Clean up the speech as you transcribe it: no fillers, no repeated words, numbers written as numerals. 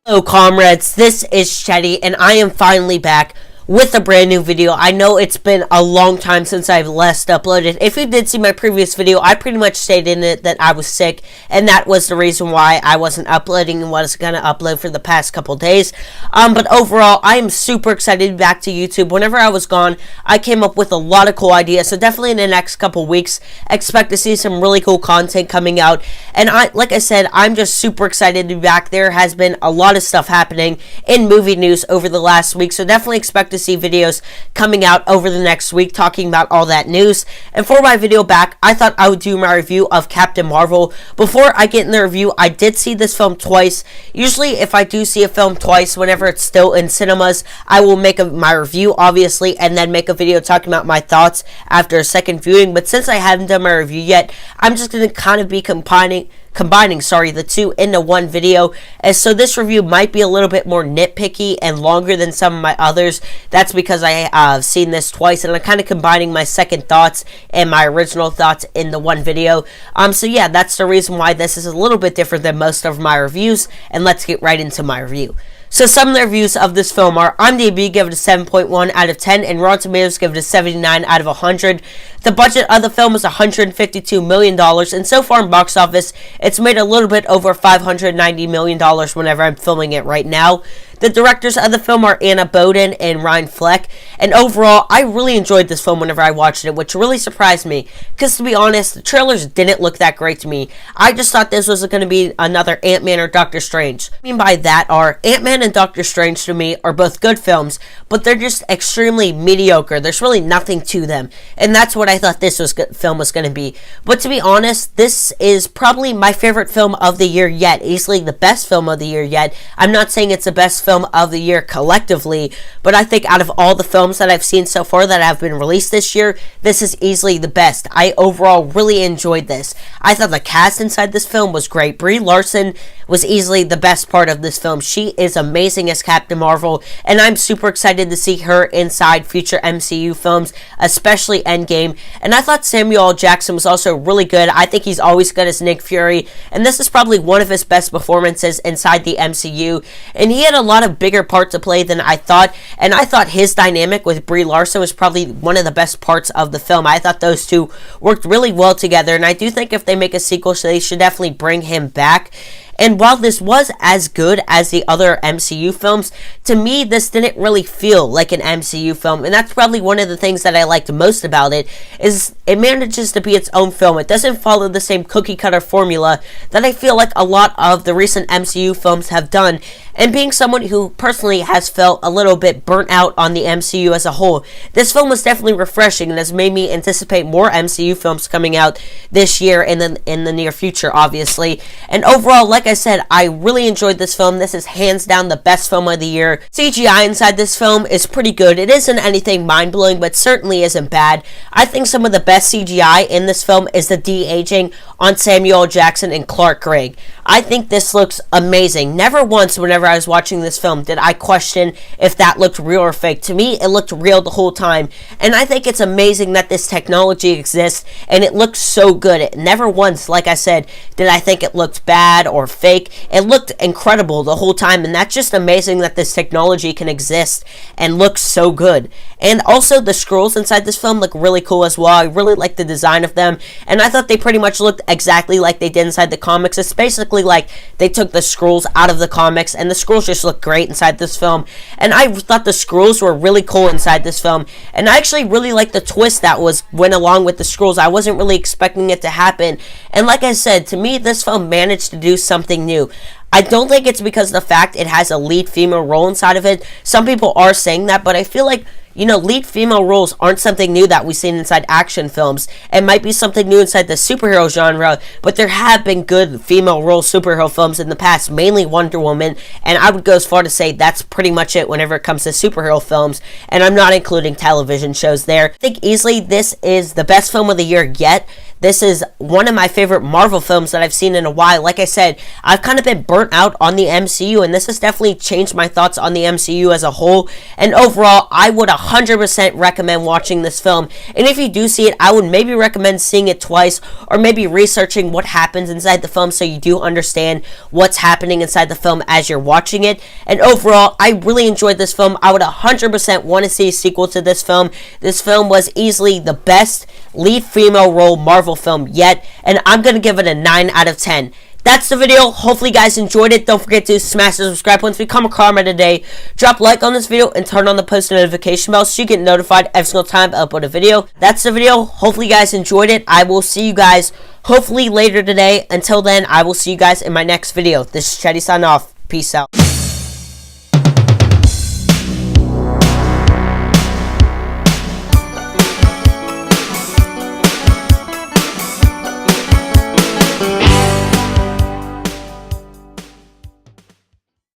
Hello comrades, this is Shetty and I am finally back with a brand new video. I know it's been a long time since I've last uploaded. If you did see my previous video, I pretty much stated in it that I was sick, and that was the reason why I wasn't uploading and was going to upload for the past couple days. But overall, I am super excited to be back to YouTube. Whenever I was gone, I came up with a lot of cool ideas, so definitely in the next couple weeks, expect to see some really cool content coming out. And like I said, I'm just super excited to be back. There has been a lot of stuff happening in movie news over the last week, so definitely expect to see videos coming out over the next week talking about all that news. And for my video back, I thought I would do my review of Captain Marvel. Before I get in the review, I did see this film twice. Usually if I do see a film twice, whenever it's still in cinemas, I will make my review obviously and then make a video talking about my thoughts after a second viewing. But since I haven't done my review yet, I'm just going to kind of be combining the two into one video, and so this review might be a little bit more nitpicky and longer than some of my others. That's because I have seen this twice and I'm kind of combining my second thoughts and my original thoughts in the one video. So yeah, that's the reason why this is a little bit different than most of my reviews, and let's get right into my review. So some of the reviews of this film are: IMDb give it a 7.1 out of 10, and Rotten Tomatoes give it a 79 out of 100. The budget of the film is $152 million, and so far in box office, it's made a little bit over $590 million whenever I'm filming it right now. The directors of the film are Anna Boden and Ryan Fleck, and overall, I really enjoyed this film whenever I watched it, which really surprised me, because to be honest, the trailers didn't look that great to me. I just thought this was going to be another Ant-Man or Doctor Strange. What I mean by that are, Ant-Man and Doctor Strange to me are both good films, but they're just extremely mediocre. There's really nothing to them, and that's what I thought this film was going to be. But to be honest, this is probably my favorite film of the year yet, easily the best film of the year yet. I'm not saying it's the best film of the year collectively, but I think out of all the films that I've seen so far that have been released this year, this is easily the best. I overall really enjoyed this. I thought the cast inside this film was great. Brie Larson was easily the best part of this film. She is amazing as Captain Marvel, and I'm super excited to see her inside future MCU films, especially Endgame. And I thought Samuel L. Jackson was also really good. I think he's always good as Nick Fury, and this is probably one of his best performances inside the MCU, and he had a lot of bigger part to play than I thought, and I thought his dynamic with Brie Larson was probably one of the best parts of the film. I thought those two worked really well together, and I do think if they make a sequel, so they should definitely bring him back. And while this was as good as the other MCU films, to me, this didn't really feel like an MCU film. And that's probably one of the things that I liked most about it, is it manages to be its own film. It doesn't follow the same cookie-cutter formula that I feel like a lot of the recent MCU films have done. And being someone who personally has felt a little bit burnt out on the MCU as a whole, this film was definitely refreshing and has made me anticipate more MCU films coming out this year and then in the near future, obviously. And overall, like I said, I really enjoyed this film. This is hands down the best film of the year. CGI inside this film is pretty good. It isn't anything mind-blowing, but certainly isn't bad. I think some of the best CGI in this film is the de-aging on Samuel L. Jackson and Clark Gregg. I think this looks amazing. Never once whenever I was watching this film did I question if that looked real or fake. To me, it looked real the whole time, and I think it's amazing that this technology exists and it looks so good. Never once, like I said, did I think it looked bad or fake. It looked incredible the whole time, and that's just amazing that this technology can exist and look so good. And also the Skrulls inside this film look really cool as well. I really like the design of them, and I thought they pretty much looked exactly like they did inside the comics. It's basically like they took the Skrulls out of the comics, and the Skrulls just look great inside this film. And I thought the Skrulls were really cool inside this film, and I actually really liked the twist that went along with the Skrulls. I wasn't really expecting it to happen, and like I said, to me, this film managed to do something new. I don't think it's because of the fact it has a lead female role inside of it. Some people are saying that, but I feel like, lead female roles aren't something new that we've seen inside action films. It might be something new inside the superhero genre, but there have been good female role superhero films in the past, mainly Wonder Woman, and I would go as far to say that's pretty much it whenever it comes to superhero films, and I'm not including television shows there. I think easily this is the best film of the year yet. This is one of my favorite Marvel films that I've seen in a while. Like I said, I've kind of been burnt out on the MCU, and this has definitely changed my thoughts on the MCU as a whole. And overall, I would 100% recommend watching this film. And if you do see it, I would maybe recommend seeing it twice, or maybe researching what happens inside the film so you do understand what's happening inside the film as you're watching it. And overall, I really enjoyed this film. I would 100% want to see a sequel to this film. This film was easily the best lead female role Marvel film yet, and I'm going to give it a 9 out of 10. That's the video. Hopefully you guys enjoyed it. Don't forget to smash the subscribe button. Become a karma today. Drop a like on this video and turn on the post notification bell so you get notified every single time I upload a video. That's the video. Hopefully you guys enjoyed it. I will see you guys hopefully later today. Until then, I will see you guys in my next video. This is Chetty signing off. Peace out.